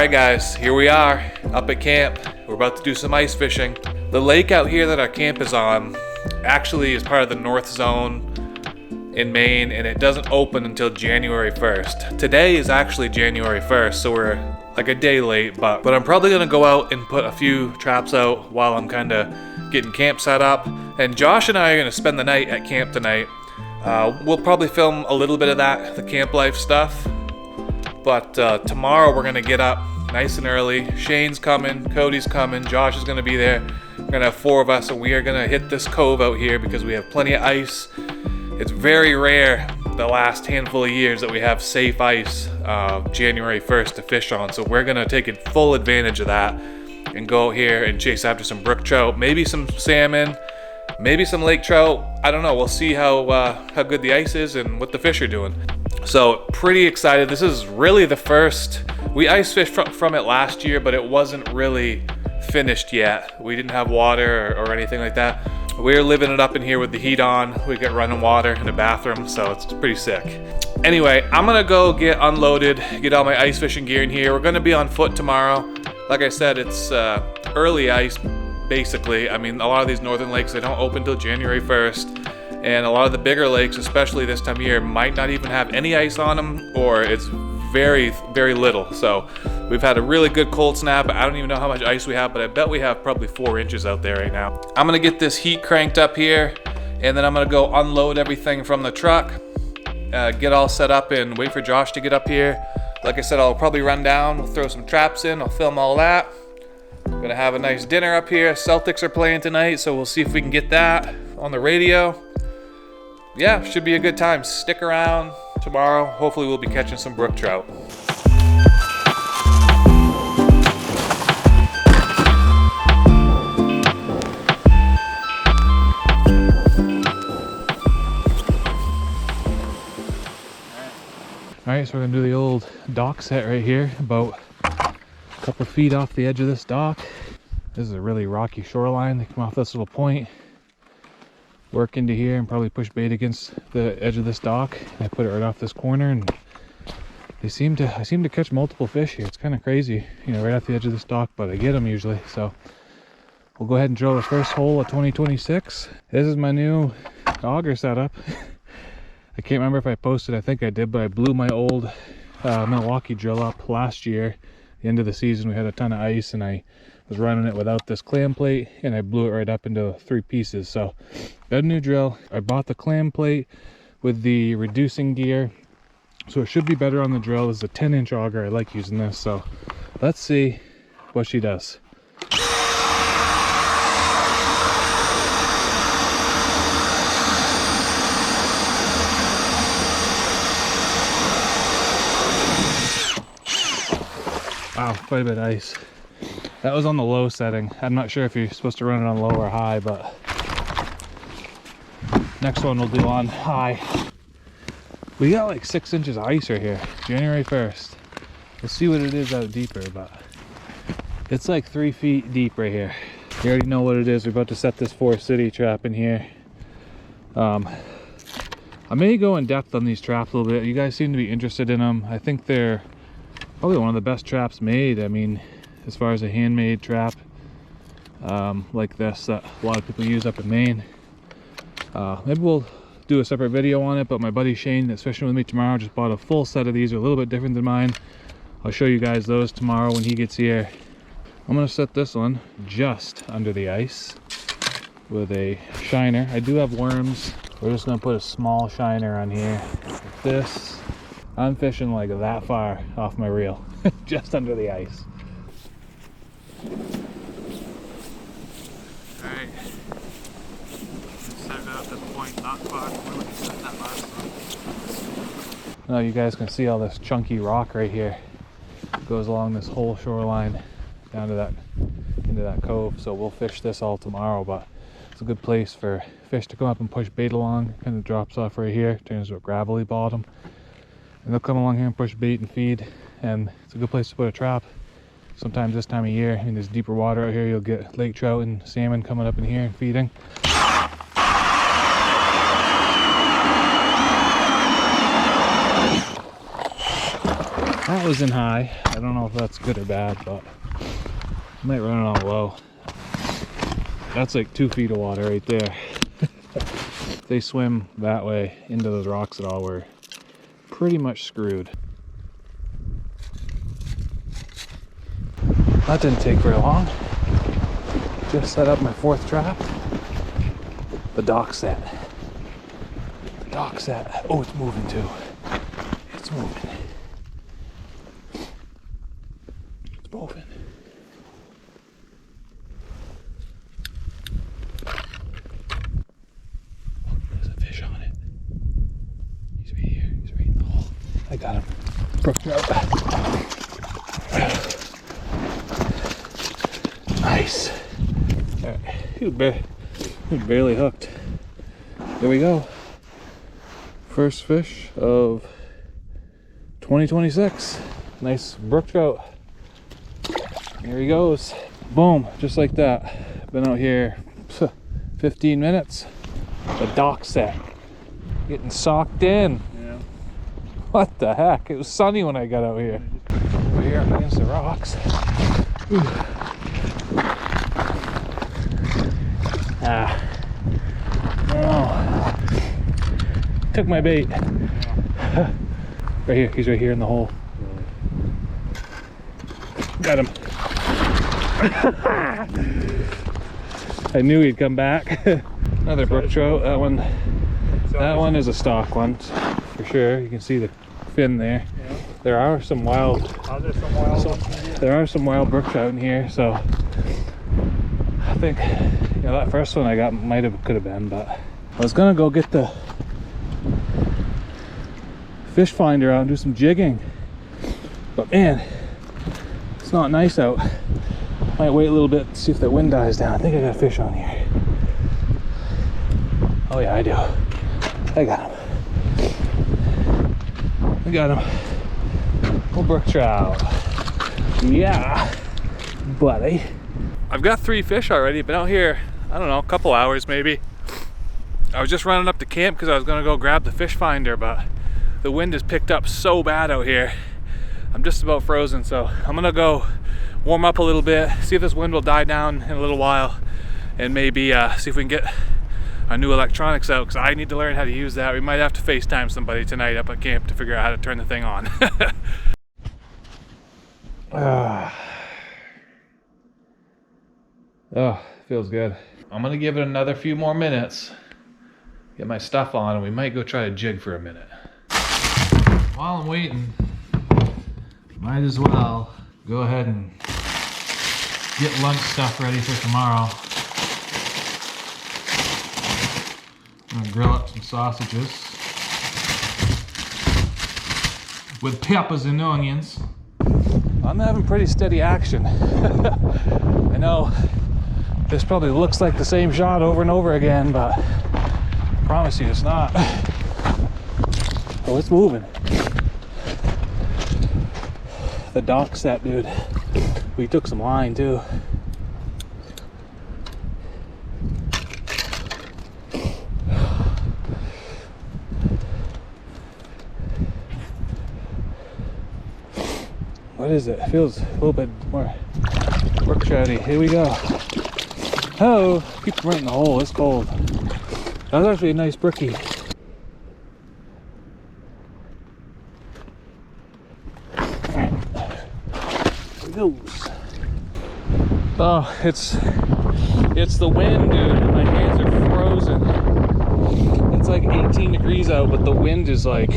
Alright guys, here we are, up at camp. We're about to do some ice fishing. The lake out here that our camp is on actually is part of the North Zone in Maine, and it doesn't open until January 1st. Today is actually January 1st, so we're like a day late, but I'm probably gonna go out and put a few traps out while I'm kinda getting camp set up. And Josh and I are gonna spend the night at camp tonight. We'll probably film a little bit of that, the camp life stuff. But tomorrow we're gonna get up nice and early. Shane's coming, Cody's coming, Josh is gonna be there. We're gonna have 4 of us, and we are gonna hit this cove out here because we have plenty of ice. It's very rare the last handful of years that we have safe ice January 1st to fish on. So we're gonna take full advantage of that and go out here and chase after some brook trout, maybe some salmon, maybe some lake trout. I don't know, we'll see how good the ice is and what the fish are doing. So pretty excited. This is really the first, we ice fished from it last year, but it wasn't really finished yet. We didn't have water or anything like that. We're living it up in here with the heat on. We get running water in the bathroom, so it's pretty sick. Anyway, I'm gonna go get unloaded, get all my ice fishing gear in here. We're gonna be on foot tomorrow. Like I said, it's early ice, basically. I mean, a lot of these northern lakes, they don't open till January 1st. And a lot of the bigger lakes, especially this time of year, might not even have any ice on them, or it's very, very little. So we've had a really good cold snap. I don't even know how much ice we have, but I bet we have probably 4 inches out there right now. I'm gonna get this heat cranked up here, and then I'm gonna go unload everything from the truck, get all set up and wait for Josh to get up here. Like I said, I'll probably run down, we'll throw some traps in, I'll film all that. I'm gonna have a nice dinner up here. Celtics are playing tonight, so we'll see if we can get that on the radio. Yeah, should be a good time. Stick around tomorrow. Hopefully we'll be catching some brook trout. All right, so we're gonna do the old dock set right here, about a couple feet off the edge of this dock. This is a really rocky shoreline. They come off this little point, work into here, and probably push bait against the edge of this dock. I put it right off this corner, and I seem to catch multiple fish here. It's kind of crazy, you know, right off the edge of this dock, but I get them usually. So we'll go ahead and drill the first hole of 2026. This is my new auger setup. I can't remember if I posted, I think I did, but I blew my old Milwaukee drill up last year. The end of the season, we had a ton of ice, and I was running it without this clam plate, and I blew it right up into 3 pieces. So got a new drill. I bought the clam plate with the reducing gear, so it should be better on the drill. This is a 10-inch auger. I like using this, so let's see what she does. Wow, quite a bit of ice. That was on the low setting. I'm not sure if you're supposed to run it on low or high, but next one we'll do on high. We got like 6 inches of ice right here, January 1st. We'll see what it is out deeper, but it's like 3 feet deep right here. You already know what it is. We're about to set this Forest City trap in here. I may go in depth on these traps a little bit. You guys seem to be interested in them. I think they're probably one of the best traps made. I mean, as far as a handmade trap like this that a lot of people use up in Maine. Maybe we'll do a separate video on it, but my buddy Shane that's fishing with me tomorrow just bought a full set of these. They're a little bit different than mine. I'll show you guys those tomorrow when he gets here. I'm gonna set this one just under the ice with a shiner. I do have worms. We're just gonna put a small shiner on here like this. I'm fishing like that far off my reel, just under the ice. Alright, set it up at this point, not far from where we set that last one. Now you guys can see all this chunky rock right here. It goes along this whole shoreline down to that, into that cove. So we'll fish this all tomorrow, but it's a good place for fish to come up and push bait along. It kind of drops off right here, turns to a gravelly bottom. And they'll come along here and push bait and feed, and it's a good place to put a trap. Sometimes this time of year, in this deeper water out here, you'll get lake trout and salmon coming up in here and feeding. That was in high. I don't know if that's good or bad, but I might run it on low. That's like 2 feet of water right there. If they swim that way into those rocks at all, we're pretty much screwed. That didn't take very long. Just set up my 4th trap. The dock set. The dock set. Oh, it's moving too. It's moving. It's moving. Oh, there's a fish on it. He's right here. He's right in the hole. I got him. Brook trout. Nice. All right. He was barely hooked. There we go. First fish of 2026. Nice brook trout. Here he goes. Boom, just like that. Been out here 15 minutes. The dock set. Getting socked in. Yeah. What the heck? It was sunny when I got out here. Over here up against the rocks. Ooh. Ah. Oh. Took my bait. Yeah. Right here. He's right here in the hole. Got him. I knew he'd come back. Another brook trout. That one is a stock one for sure. You can see the fin there. Yeah. There are some wild. There are some wild brook trout in here, so I think that first one I got could have been, but I was gonna go get the fish finder out and do some jigging, but man, it's not nice out. Might wait a little bit to see if the wind dies down. I think I got a fish on here. Oh yeah, I do. I got him. I got him. Oh, brook trout. Yeah, buddy. I've got 3 fish already. Been out here, I don't know, a couple hours maybe. I was just running up to camp because I was gonna go grab the fish finder, but the wind has picked up so bad out here. I'm just about frozen, so I'm gonna go warm up a little bit, see if this wind will die down in a little while, and maybe see if we can get our new electronics out, because I need to learn how to use that. We might have to FaceTime somebody tonight up at camp to figure out how to turn the thing on. Oh, feels good. I'm gonna give it another few more minutes, get my stuff on, and we might go try to jig for a minute. While I'm waiting, might as well go ahead and get lunch stuff ready for tomorrow. I'm gonna grill up some sausages with peppers and onions. I'm having pretty steady action. I know this probably looks like the same shot over and over again, but I promise you it's not. Oh, it's moving. The dock set, dude. We took some line too. What is it? It feels a little bit more brook trouty. Here we go. Oh, keep right in the hole. It's cold. That was actually a nice brookie. There it goes. Oh, it's the wind, dude. My hands are frozen. It's like 18 degrees out, but the wind is like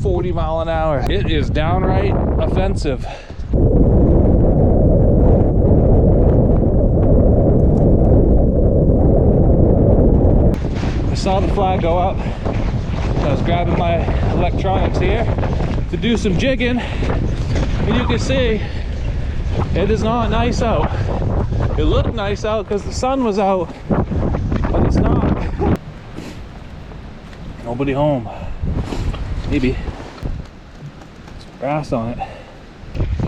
40 mile an hour. It is downright offensive. I saw the flag go up. I was grabbing my electronics here to do some jigging, and you can see it is not nice out. It looked nice out because the sun was out, but it's not. Nobody home. Maybe some grass on it.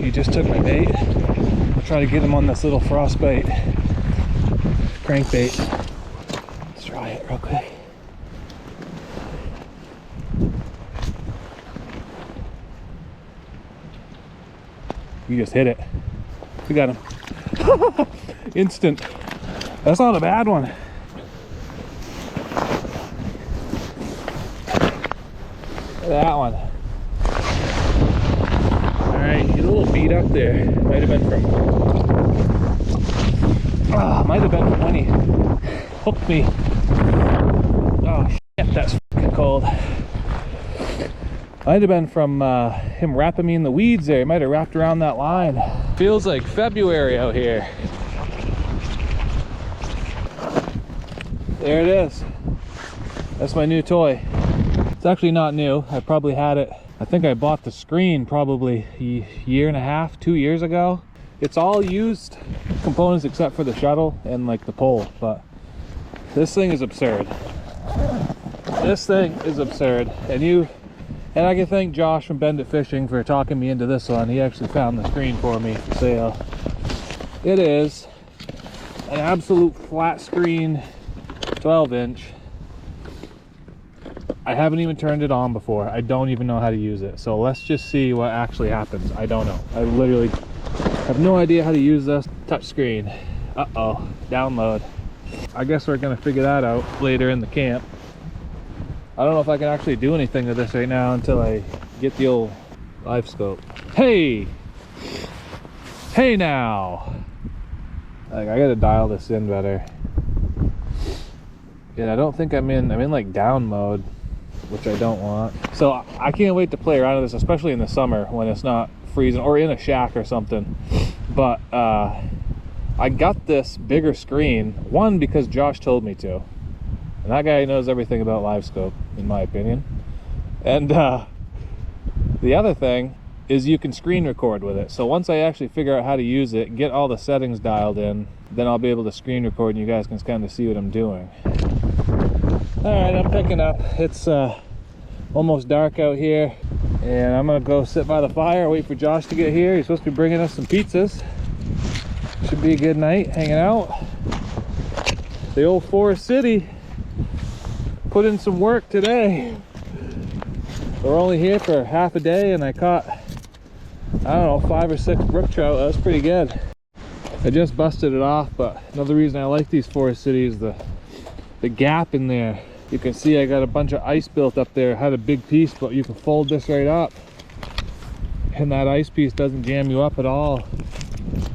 He just took my bait. I'll try to get him on this little frostbite crankbait. Let's try it real quick. You just hit it. We got him. Instant. That's not a bad one. Look at that one. Alright, he's a little beat up there. Might have been from when he hooked me. Oh shit, that's fucking cold. Might have been from him wrapping me in the weeds there. He might have wrapped around that line. Feels like February out here. There it is. That's my new toy. It's actually not new. I probably had it. I think I bought the screen probably a year and a half, 2 years ago. It's all used components except for the shuttle and like the pole, but this thing is absurd. This thing is absurd. And I can thank Josh from Bend It Fishing for talking me into this one. He actually found the screen for me for sale. It is an absolute flat screen, 12-inch. I haven't even turned it on before. I don't even know how to use it. So let's just see what actually happens. I don't know. I literally have no idea how to use this touch screen. Uh-oh, download. I guess we're gonna figure that out later in the camp. I don't know if I can actually do anything with this right now until I get the old live scope. Hey! Hey now! Like, I gotta dial this in better. Yeah, I don't think I'm in like down mode, which I don't want. So I can't wait to play around with this, especially in the summer when it's not freezing, or in a shack or something. But I got this bigger screen, one, because Josh told me to. And that guy knows everything about live scope, in my opinion. And the other thing is you can screen record with it. So once I actually figure out how to use it, get all the settings dialed in, then I'll be able to screen record and you guys can kind of see what I'm doing. Alright, I'm picking up. It's almost dark out here, and I'm gonna go sit by the fire, wait for Josh to get here. He's supposed to be bringing us some pizzas. Should be a good night hanging out. The old Forest City put in some work today. We're only here for half a day and I caught, I don't know, 5 or 6 brook trout. That was pretty good. I just busted it off, but another reason I like these Forest Cities is the gap in there. You can see I got a bunch of ice built up there. I had a big piece, but you can fold this right up and that ice piece doesn't jam you up at all.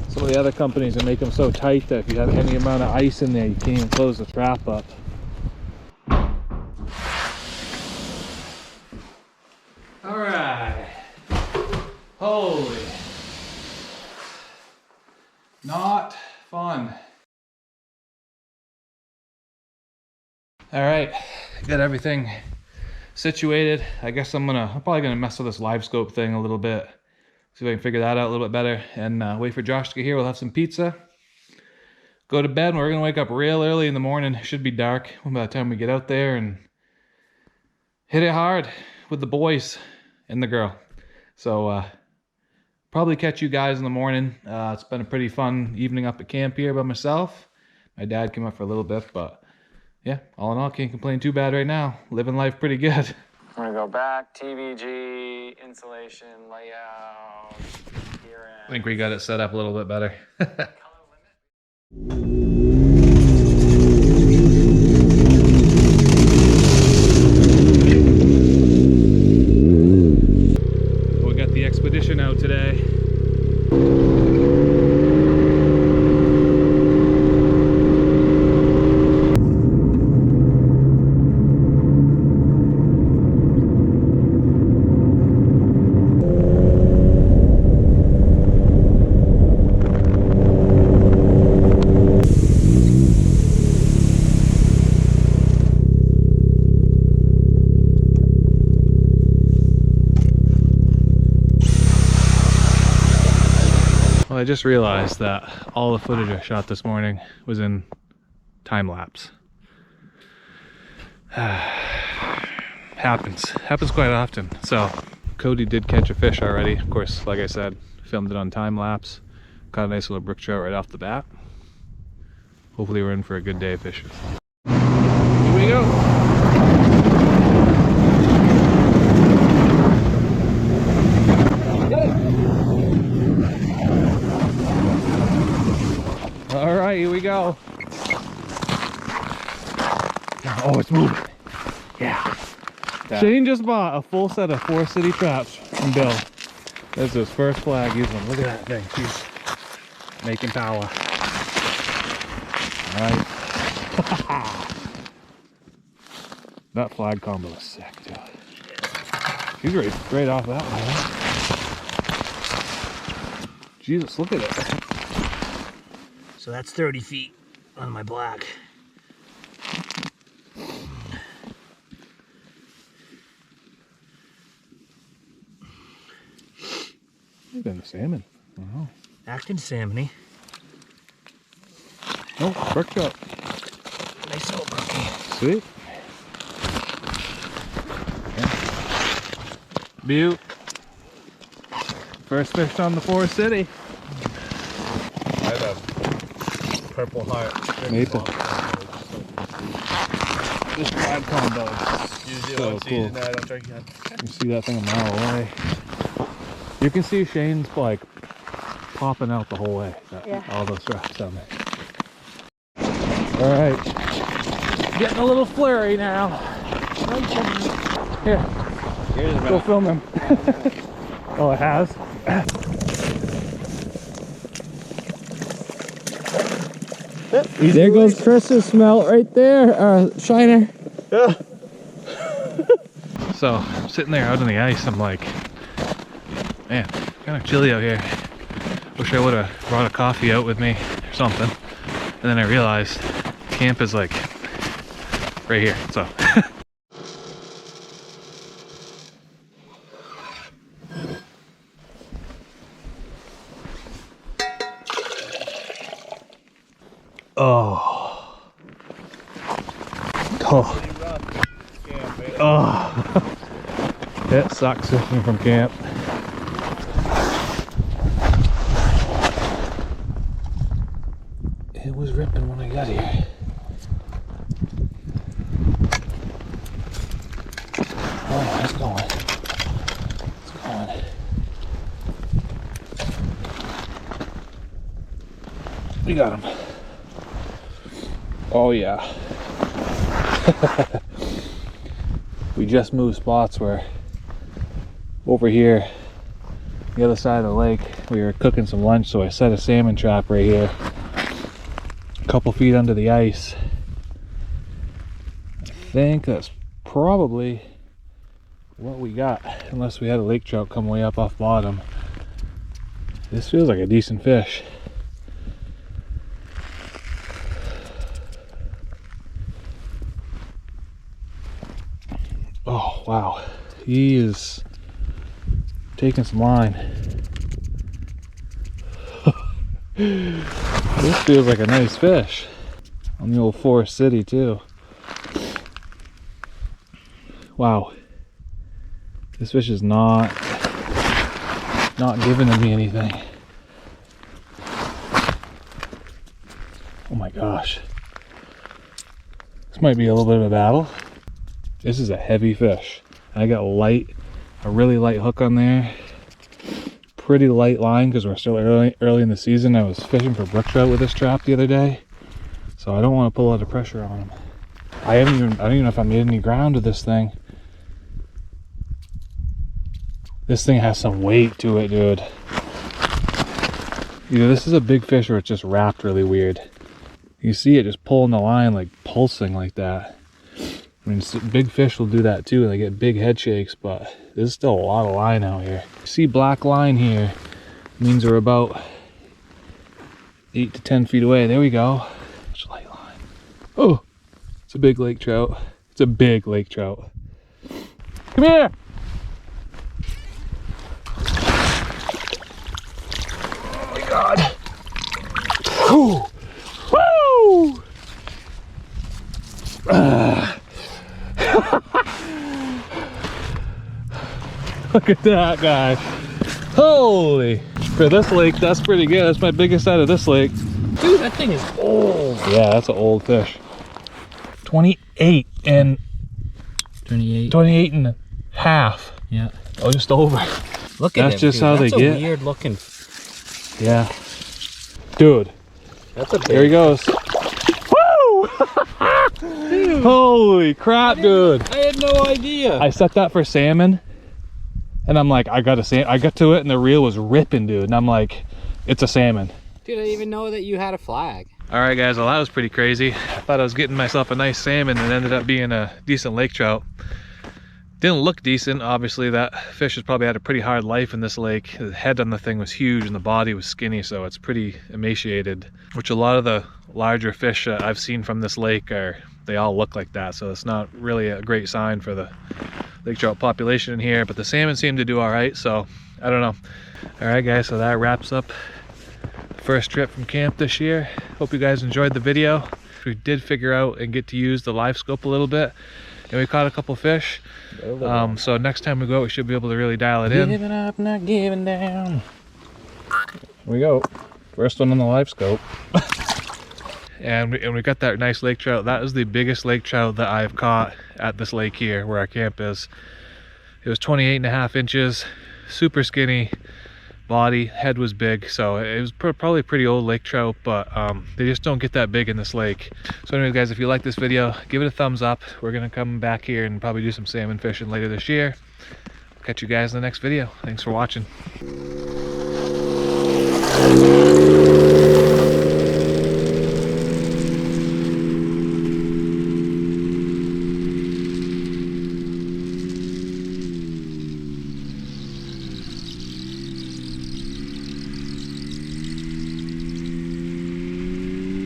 Some of the other companies will make them so tight that if you have any amount of ice in there, you can't even close the trap up. All right. Holy. Not fun. All right, got everything situated. I guess I'm probably gonna mess with this live scope thing a little bit. See if I can figure that out a little bit better, and wait for Josh to get here. We'll have some pizza, go to bed. We're gonna wake up real early in the morning. It should be dark by the time we get out there and hit it hard with the boys and the girl. So probably catch you guys in the morning. It's been a pretty fun evening up at camp here by myself. My dad came up for a little bit, but yeah, all in all, can't complain too bad right now. Living life pretty good. I'm gonna go back, TVG, insulation, layout, here I think we got it set up a little bit better. We got the expedition out today. Well, I just realized that all the footage I shot this morning was in time lapse. Happens quite often. So Cody did catch a fish already. Of course, like I said, filmed it on time lapse. Caught a nice little brook trout right off the bat. Hopefully we're in for a good day of fishing. Here we go. Get it. Oh, it's moving. Yeah. Shane just bought a full set of Forest City traps from Bill. That's his first flag using them. Look at that thing. She's making power. Alright. That flag combo is sick, too. She's right off that one. Huh? Jesus, look at it. So that's 30 feet on my black. Look at the salmon. Wow. Acting salmon-y. Oh, brook trout. Nice little brookie. Sweet. Butte. First fish on the Forest City. I have a purple heart. Maple. This flag combo is so cool. No, I don't drink yet. You can see that thing a mile away. You can see Shane's like popping out the whole way. All those straps down there. All right, getting a little flurry now. Here, go film him. Oh, it has. There goes Chris's smelt right there, shiner. Yeah. So I'm sitting there out on the ice. I'm like, man, kind of chilly out here. Wish I would have brought a coffee out with me or something. And then I realized camp is like right here. So. Oh. Oh. Oh. It sucks fishing from camp. It was ripping when I got here. Oh, it's going. It's going. We got him. Oh yeah. We just moved spots where over here, the other side of the lake, we were cooking some lunch, so I set a salmon trap right here. A couple feet under the ice. I think that's probably what we got, unless we had a lake trout come way up off bottom. This feels like a decent fish. Oh wow, he is taking some line. This feels like a nice fish on the old Forest City too. Wow, this fish is not giving me anything. Oh my gosh, this might be a little bit of a battle. This is a heavy fish. I got a really light hook on there. Pretty light line because we're still early in the season. I was fishing for brook trout with this trap the other day, so I don't want to put a lot of pressure on them. I don't even know if I made any ground to this thing. This thing has some weight to it, dude. Either this is a big fish or it's just wrapped really weird. You see it just pulling the line, like pulsing like that. I mean, big fish will do that too, and they get big head shakes, but there's still a lot of line out here. You see black line here, means we're about 8 to 10 feet away. There we go. Such light line. Oh, it's a big lake trout. It's a big lake trout. Come here. Oh my God. Woo! Woo! Look at that guy. Holy. For this lake, that's pretty good. That's my biggest out of this lake. Dude, that thing is old. Yeah, that's an old fish. 28 and 28 and a half. Yeah. Oh, just over. Look at that's him, just dude. how That's they get. Weird looking. Yeah. Dude. That's a big. There he goes. Woo! Dude. Holy crap, dude. I had no idea. I set that for salmon, and I'm like, I got to it, and the reel was ripping, dude. And I'm like, it's a salmon. Dude, I didn't even know that you had a flag. All right, guys, well, that was pretty crazy. I thought I was getting myself a nice salmon, and it ended up being a decent lake trout. Didn't look decent. Obviously, that fish has probably had a pretty hard life in this lake. The head on the thing was huge, and the body was skinny, so it's pretty emaciated, which a lot of the larger fish I've seen from this lake they all look like that, so it's not really a great sign for the lake trout population in here. But the salmon seem to do all right, so I don't know. All right, guys, so that wraps up the first trip from camp this year. Hope you guys enjoyed the video. We did figure out and get to use the live scope a little bit, and we caught a couple fish. So next time we go, we should be able to really dial it in. Giving up, not giving down. Here we go. First one on the live scope. and we got that nice lake trout. That is the biggest lake trout that I've caught at this lake here where our camp is. It was 28.5 inches, super skinny body, head was big, so it was probably a pretty old lake trout, but they just don't get that big in this lake. So anyways, guys, if you like this video, give it a thumbs up. We're gonna come back here and probably do some salmon fishing later this year. Catch you guys in the next video. Thanks for watching.